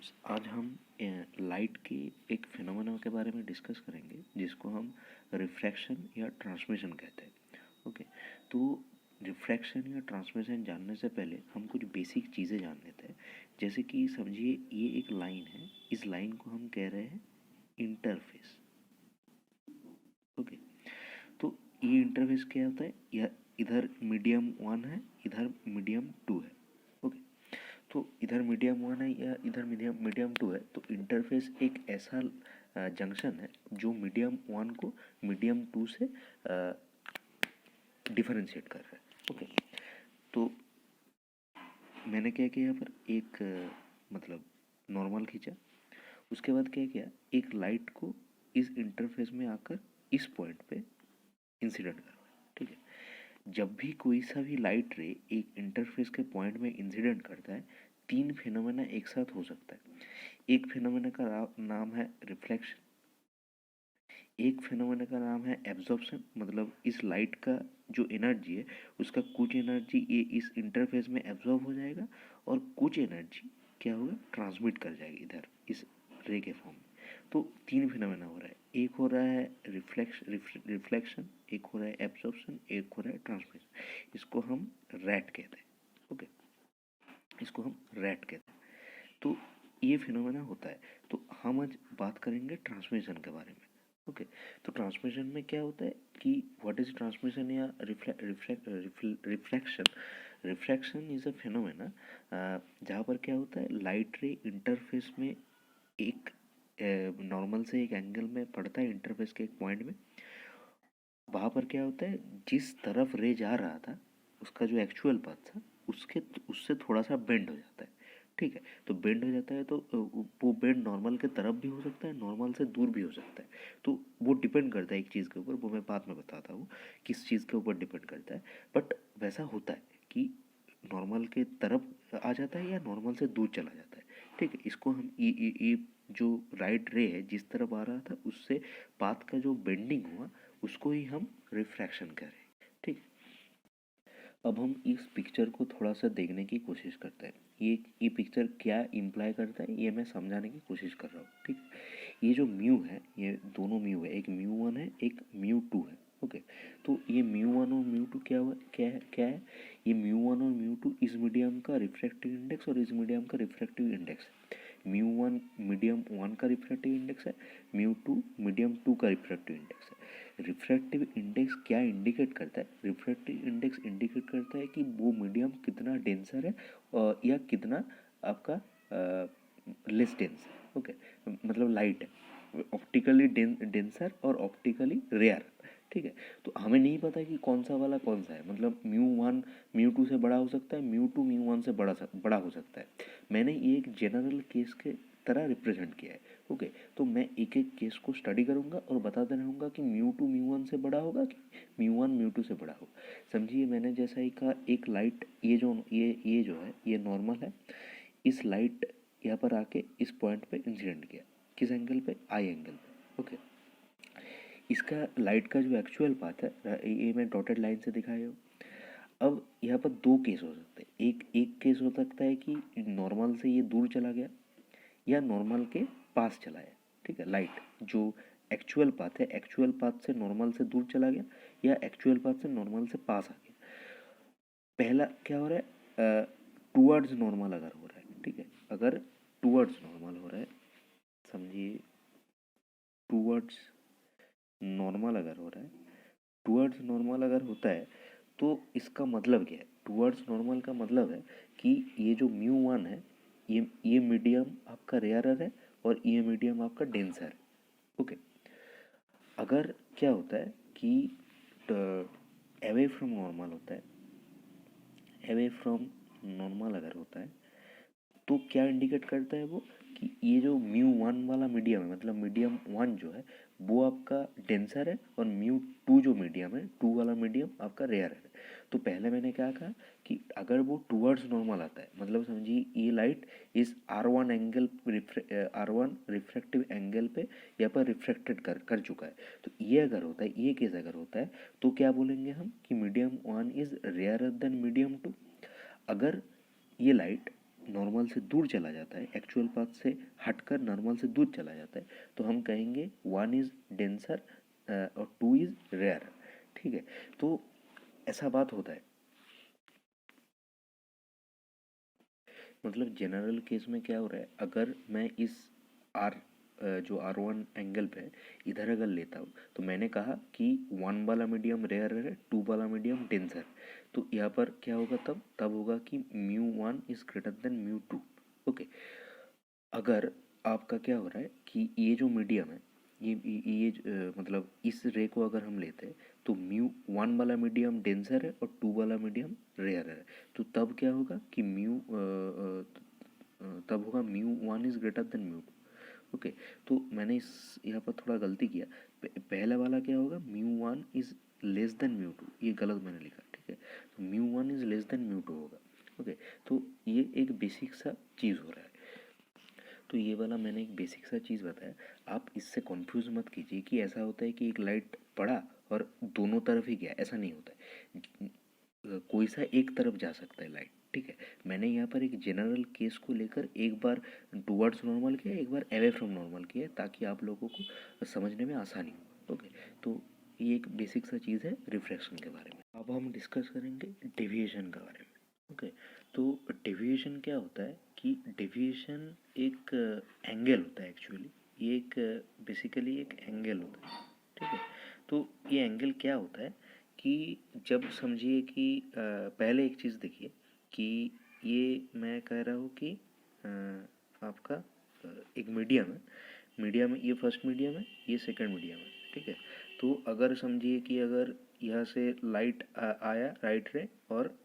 Students, आज हम light के एक फिनोमेना के बारे में डिस्कस करेंगे जिसको हम रिफ्रैक्शन या ट्रांसमिशन कहते हैं। ओके, तो रिफ्रैक्शन या ट्रांसमिशन जानने से पहले हम कुछ बेसिक चीज़ें जान लेते हैं। जैसे कि समझिए ये एक लाइन है, इस लाइन को हम कह रहे हैं इंटरफेस। ओके, तो ये इंटरफेस क्या होता है? यह इधर मीडियम 1 है, इधर मीडियम 2 है। ओके, तो इधर मीडियम 1 है या इधर मीडियम मीडियम 2 है, तो इंटरफेस एक ऐसा जंक्शन है जो मीडियम 1 को मीडियम 2 से डिफरेंशिएट कर रहा है। ओके, तो मैंने क्या किया, यहाँ पर एक मतलब नॉर्मल खींचा। उसके बाद क्या किया, एक लाइट को इस इंटरफेस में आकर इस पॉइंट पे इंसिडेंट करवाया। ठीक है, जब भी कोई सा भी लाइट रे एक इंटरफेस के पॉइंट में इंसिडेंट करता है, तीन फिनोमेना एक साथ हो सकता है। एक फिनोमेना का नाम है रिफ्लेक्शन, एक फिनोमेना का नाम है एब्जॉर्प्शन, मतलब इस लाइट का जो एनर्जी है उसका कुछ एनर्जी ये इस इंटरफेस में एब्जॉर्ब हो जाएगा और कुछ एनर्जी क्या होगा, ट्रांसमिट कर जाएगी इधर इस रे के फॉर्म में। तो तीन फिनोमेना हो रहा है, एक हो रहा है रिफ्लेक्शन, एक हो रहा है एब्जॉर्प्शन, एक हो रहा है ट्रांसमिशन। इसको हम रैट कहते हैं। ओके, इसको हम रैट कहते हैं। तो ये फिनोमेना होता है। तो हम आज बात करेंगे ट्रांसमिशन के बारे में। ओके, तो ट्रांसमिशन में क्या होता है कि व्हाट इज ट्रांसमिशन या refraction. Refraction is a phenomena जहाँ पर क्या होता है, लाइट रे इंटरफेस में एक नॉर्मल से एक एंगल में पड़ता है, इंटरफेस के एक पॉइंट में। वहाँ पर क्या होता है, जिस तरफ रे जा रहा था उसका जो एक्चुअल पाथ था उससे थोड़ा सा बेंड हो जाता है। ठीक है, तो बेंड हो जाता है तो वो बेंड नॉर्मल के तरफ भी हो सकता है, नॉर्मल से दूर भी हो सकता है। तो वो डिपेंड करता है एक चीज़ के ऊपर, वो मैं बाद में बताता हूँ किस चीज़ के ऊपर डिपेंड करता है। बट वैसा होता है कि नॉर्मल के तरफ आ जाता है या नॉर्मल से दूर चला जाता है। ठीक है, इसको हम ये जो राइट रे है जिस तरफ आ रहा था उससे पाथ का जो बेंडिंग हुआ उसको ही हम रिफ्रैक्शन करें। ठीक, अब हम इस पिक्चर को थोड़ा सा देखने की कोशिश करते हैं। ये पिक्चर क्या इम्प्लाई करता है ये मैं समझाने की कोशिश कर रहा हूँ। ठीक, ये जो म्यू है, ये दोनों म्यू है, एक म्यू 1 है, एक म्यू 2 है। ओके, तो ये म्यू 1 और म्यू 2 क्या है, ये म्यू 1 और म्यू 2 इस मीडियम का रिफ्रैक्टिव इंडेक्स और इस मीडियम का रिफ्रैक्टिव इंडेक्स है। म्यू 1 मीडियम 1 का रिफ्रैक्टिव इंडेक्स है, म्यू 2 मीडियम 2 का रिफ्रैक्टिव इंडेक्स है। रिफ्रैक्टिव इंडेक्स क्या इंडिकेट करता है? रिफ्रैक्टिव इंडेक्स इंडिकेट करता है कि वो मीडियम कितना डेंसर है या कितना आपका लेस डेंस है। ओके, मतलब लाइट है, ऑप्टिकली डेंसर और ऑप्टिकली रेयर। ठीक है, तो हमें नहीं पता कि कौन सा वाला कौन सा है, मतलब म्यू 1 म्यू 2 से बड़ा हो सकता है, म्यू 2 म्यू 1 से बड़ा हो सकता है। मैंने ये एक जनरल केस के तरह रिप्रेजेंट किया है। ओके, तो मैं एक एक केस को स्टडी करूंगा और बताते रहूंगा कि म्यू 2 म्यू 1 से बड़ा होगा कि म्यू 1 म्यू 2 से बड़ा होगा। समझिए, मैंने जैसा ही कहा, एक लाइट ये जो है ये नॉर्मल है। इस लाइट यहाँ पर आके इस पॉइंट पे इंसिडेंट किया, किस एंगल पे? आई एंगल पे। ओके, इसका लाइट का जो एक्चुअल पाथ है ये मैं डॉटेड लाइन से दिखाया हूँ। अब यहाँ पर दो केस हो सकते हैं। एक केस हो सकता है कि नॉर्मल से ये दूर चला गया या नॉर्मल के पास चला है। ठीक है, लाइट जो एक्चुअल पाथ है, एक्चुअल पाथ से नॉर्मल से दूर चला गया या एक्चुअल पाथ से नॉर्मल से पास आ गया। पहला क्या हो रहा है, टूवर्ड्स नॉर्मल अगर हो रहा है। ठीक है, अगर टूवर्ड्स नॉर्मल हो रहा है, समझिए टूवर्ड्स नॉर्मल अगर हो रहा है, टूवर्ड्स नॉर्मल अगर होता है तो इसका मतलब क्या है? टूवर्ड्स नॉर्मल का मतलब है कि ये जो म्यू 1 है ये मीडियम आपका रेयरर है और ये मीडियम आपका डेंसर है। ओके, अगर क्या होता है कि अवे फ्रॉम नॉर्मल होता है, अवे फ्रॉम नॉर्मल अगर होता है तो क्या इंडिकेट करता है वो, कि ये जो म्यू 1 वाला मीडियम है, मतलब मीडियम 1 जो है वो आपका डेंसर है और म्यू 2 जो मीडियम है, 2 वाला मीडियम आपका रेयर है। तो पहले मैंने क्या कहा कि अगर वो टूवर्ड्स नॉर्मल आता है, मतलब समझिए ये लाइट इस R1 angle R1 refractive angle पे यहाँ पर रिफ्रैक्टेड कर चुका है। तो ये अगर होता है, ये केस अगर होता है तो क्या बोलेंगे हम कि medium 1 is rarer than medium 2। अगर ये लाइट नॉर्मल से दूर चला जाता है, एक्चुअल पाथ से हटकर नॉर्मल से दूर चला जाता है, तो हम कहेंगे वन इज डेंसर और टू इज रेयर। ठीक है, तो ऐसा बात होता है। मतलब जनरल केस में क्या हो रहा है, अगर मैं इस आर जो R1 एंगल पे है इधर अगर लेता हूँ, तो मैंने कहा कि वन वाला मीडियम रेयर है, टू वाला मीडियम डेंसर। तो यहाँ पर क्या होगा, तब होगा कि μ1 इज ग्रेटर देन μ2। ओके, अगर आपका क्या हो रहा है कि ये जो मीडियम है, मतलब इस रे को अगर हम लेते हैं, तो μ1 वाला मीडियम डेंसर है और टू वाला मीडियम रेयर है, तो तब क्या होगा कि तब होगा μ1 इज ग्रेटर देन μ2। ओके, तो मैंने इस यहाँ पर थोड़ा गलती किया, पहला वाला क्या होगा, μ1 इज लेस देन μ2, ये गलत मैंने लिखा। ठीक है, तो μ1 इज लेस देन μ2 होगा। ओके, तो ये एक बेसिक सा चीज़ हो रहा है। तो ये वाला मैंने एक बेसिक सा चीज़ बताया, आप इससे कंफ्यूज मत कीजिए कि ऐसा होता है कि एक लाइट पड़ा और दोनों तरफ ही गया, ऐसा नहीं होता है। कोई सा एक तरफ जा सकता है लाइट। ठीक है, मैंने यहाँ पर एक जनरल केस को लेकर एक बार टुवर्ड्स नॉर्मल किया, एक बार अवे फ्रॉम नॉर्मल किया, ताकि आप लोगों को समझने में आसानी हो। ओके, तो ये एक बेसिक सा चीज़ है रिफ्रैक्शन के बारे में। अब हम डिस्कस करेंगे डेविएशन के बारे में। ओके, तो डेविएशन क्या होता है कि डेविएशन एक एंगल होता है एक्चुअली, ये एक बेसिकली एक एंगल होता है। ठीक है, तो ये एंगल क्या होता है कि जब समझिए कि पहले एक चीज़ देखिए कि ये मैं कह रहा हूँ कि आपका एक मीडियम है, मीडियम ये फर्स्ट मीडियम है, ये सेकंड मीडियम है। ठीक है, तो अगर समझिए कि अगर यहाँ से लाइट आया राइट रे और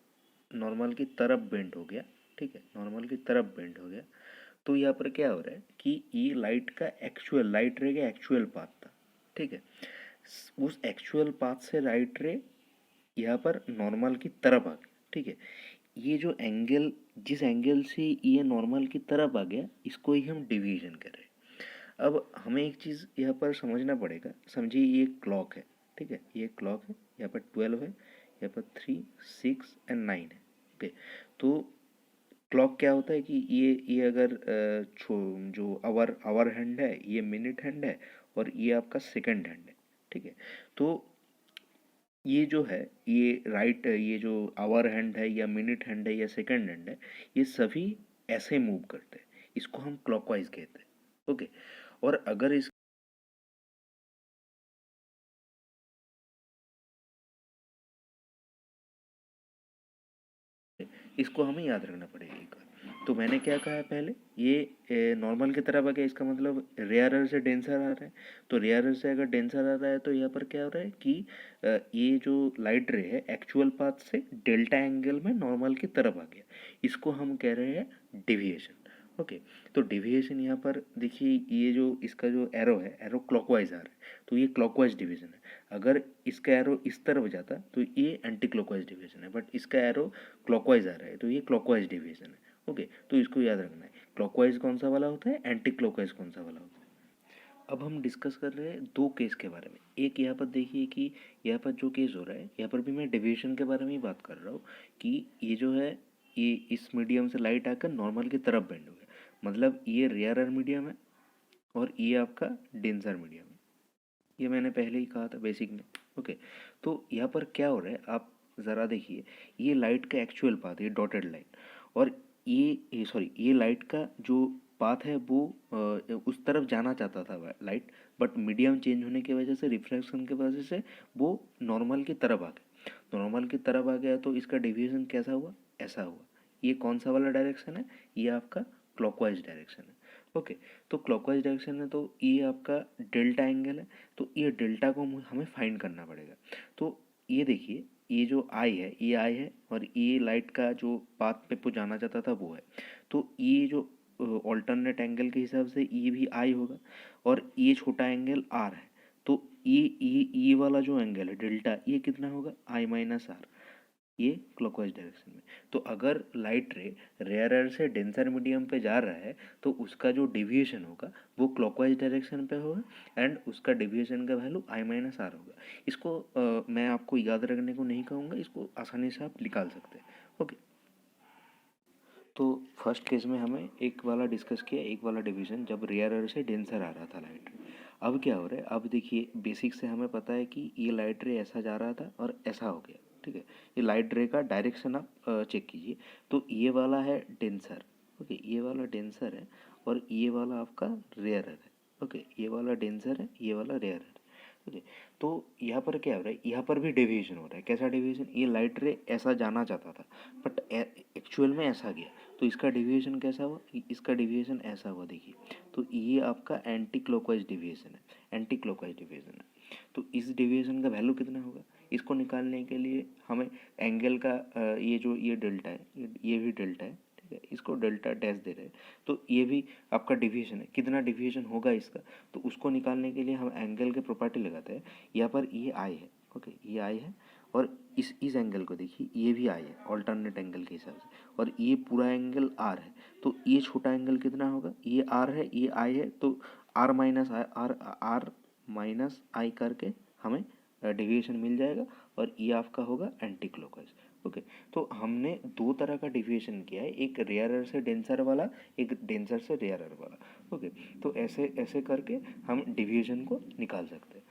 नॉर्मल की तरफ बेंड हो गया। ठीक है, नॉर्मल की तरफ बेंड हो गया, तो यहाँ पर क्या हो रहा है कि ये लाइट का एक्चुअल लाइट रे का एक्चुअल पाथ था। ठीक है, उस एक्चुअल पाथ से राइट रे यहाँ पर नॉर्मल की तरफ आ गया। ठीक है, ये जो एंगल, जिस एंगल से ये नॉर्मल की तरफ आ गया, इसको ही हम डिवीजन कर रहे हैं। अब हमें एक चीज़ यहाँ पर समझना पड़ेगा, समझिए ये क्लॉक है। ठीक है, ये क्लॉक है, यहाँ पर 12 है, यहाँ पर 3, 6 एंड 9 है। ओके, तो क्लॉक क्या होता है कि ये अगर जो आवर हैंड है, ये मिनट हैंड है, और ये आपका सेकंड हैंड है। ठीक है, तो ये जो है, ये राइट, ये जो आवर हैंड है या मिनट हैंड है या सेकंड हैंड है, ये सभी ऐसे मूव करते हैं, इसको हम क्लॉकवाइज कहते हैं। ओके, और अगर इसको हमें याद रखना पड़ेगा एक बार। तो मैंने क्या कहा है पहले, ये नॉर्मल की तरफ आ गया, इसका मतलब रेयरर से डेंसर आ रहा है। तो रेयरर से अगर डेंसर आ रहा है, तो यहाँ पर क्या हो रहा है कि ये जो लाइट रे है एक्चुअल पाथ से डेल्टा एंगल में नॉर्मल की तरफ आ गया, इसको हम कह रहे हैं डेविएशन। ओके, तो डेविएशन यहाँ पर देखिए, ये जो इसका जो एरो है, एरो क्लॉकवाइज आ रहा है, तो ये क्लॉकवाइज डिवीजन है। अगर इसका एरो इस तरफ जाता तो ये एंटी क्लॉकवाइज डिवीजन है, बट इसका एरो क्लॉकवाइज आ रहा है, तो ये क्लॉकवाइज डिवीजन है। ओके, तो इसको याद रखना है, क्लॉकवाइज कौन सा वाला होता है, एंटी क्लॉकवाइज कौन सा वाला होता है। अब हम डिस्कस कर रहे हैं दो केस के बारे में। एक यहाँ पर देखिए कि यहाँ पर जो केस हो रहा है, यहाँ पर भी मैं डेविएशन के बारे में ही बात कर रहा हूँ कि ये जो है, ये इस मीडियम से लाइट आकर नॉर्मल की तरफ बेंड हो गया, मतलब ये रेयरर मीडियम है और ये आपका डेंसर मीडियम है। ये मैंने पहले ही कहा था बेसिक में। ओके, तो यहाँ पर क्या हो रहा है, आप ज़रा देखिए, ये लाइट का एक्चुअल पाथ है, ये डॉटेड लाइन, और ये सॉरी, ये लाइट का जो पाथ है वो उस तरफ जाना चाहता था लाइट, बट मीडियम चेंज होने की वजह से, रिफ्रैक्शन की वजह से वो नॉर्मल की तरफ आ गया। नॉर्मल की तरफ आ गया, तो इसका डेविएशन कैसा हुआ, ऐसा हुआ। ये कौन सा वाला डायरेक्शन है, ये आपका क्लॉकवाइज डायरेक्शन है। ओके, तो क्लॉकवाइज डायरेक्शन है, तो ये आपका डेल्टा एंगल है, तो ये डेल्टा को हमें फाइंड करना पड़ेगा। तो ये देखिए, ये जो आई है, ये आई है, और ये लाइट का जो पाथ पे वो जाना चाहता था वो है, तो ये जो ऑल्टरनेट एंगल के हिसाब से ये भी आई होगा, और ये छोटा एंगल आर है, तो ये वाला जो एंगल है डेल्टा, ये कितना होगा, आई माइनस आर, ये क्लॉकवाइज डायरेक्शन में। तो अगर लाइट रे रेयरर से डेंसर मीडियम पे जा रहा है, तो उसका जो डेविएशन होगा वो क्लॉकवाइज डायरेक्शन पे होगा, एंड उसका डेविएशन का वैल्यू आई माइनस आर होगा। इसको मैं आपको याद रखने को नहीं कहूँगा, इसको आसानी से आप निकाल सकते हैं। ओके, तो फर्स्ट केस में हमें एक वाला डिस्कस किया, एक वाला डिवीजन जब रेयरर से डेंसर आ रहा था लाइट रे। अब क्या हो रहा है, अब देखिए बेसिक से हमें पता है कि ये लाइट रे ऐसा जा रहा था और ऐसा हो गया, ठीक है। ये लाइट रे का डायरेक्शन आप चेक कीजिए। तो ये वाला है डेंसर, ओके, ये वाला डेंसर है और ये वाला आपका रेयरर है, ओके। ये वाला डेंसर है, ये वाला रेयरर है, ओके। तो यहाँ पर क्या हो रहा है, यहाँ पर भी डेविएशन हो रहा है। कैसा डेविएशन, ये लाइट रे ऐसा जाना चाहता था बट एक्चुअल में ऐसा गया, तो इसका डेविएशन कैसा हुआ, इसका डेविएशन ऐसा हुआ, देखिए। तो ये आपका एंटी क्लॉकवाइज डेविएशन है, एंटी क्लॉकवाइज डेविएशन है। तो इस डेविएशन का वैल्यू कितना होगा, इसको निकालने के लिए हमें एंगल का ये जो ये डेल्टा है, ये भी डेल्टा है, ठीक है, इसको डेल्टा डैश दे रहे हैं। तो ये भी आपका डिवीजन है, कितना डिवीजन होगा इसका, तो उसको निकालने के लिए हम एंगल के प्रॉपर्टी लगाते हैं। यहाँ पर ये आई है, ओके, ये आई है, और इस एंगल को देखिए, ये भी आई है ऑल्टरनेट एंगल के हिसाब से, और ये पूरा एंगल आर है। तो ये छोटा एंगल कितना होगा, ये आर है, ये आई है, तो आर माइनस आर माइनस आई करके हमें डेविएशन मिल जाएगा, और ये आपका होगा एंटी क्लॉकवाइज, ओके। तो हमने दो तरह का डेविएशन किया है, एक रेयरर से डेंसर वाला, एक डेंसर से रेयरर वाला, ओके। तो ऐसे ऐसे करके हम डेविएशन को निकाल सकते हैं।